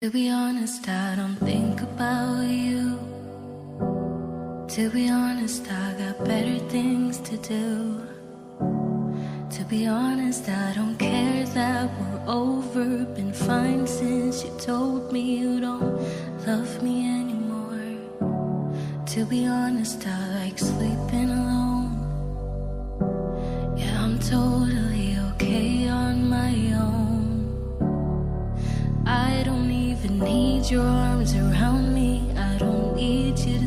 To be honest, I don't think about you. To be honest, I got better things to do. To be honest, I don't care that we're over. Been fine since you told me you don't love me anymore. To be honest, I like sleeping alone. Yeah, I'm totally okay on my own. I don't even need your arms around me. I don't need you to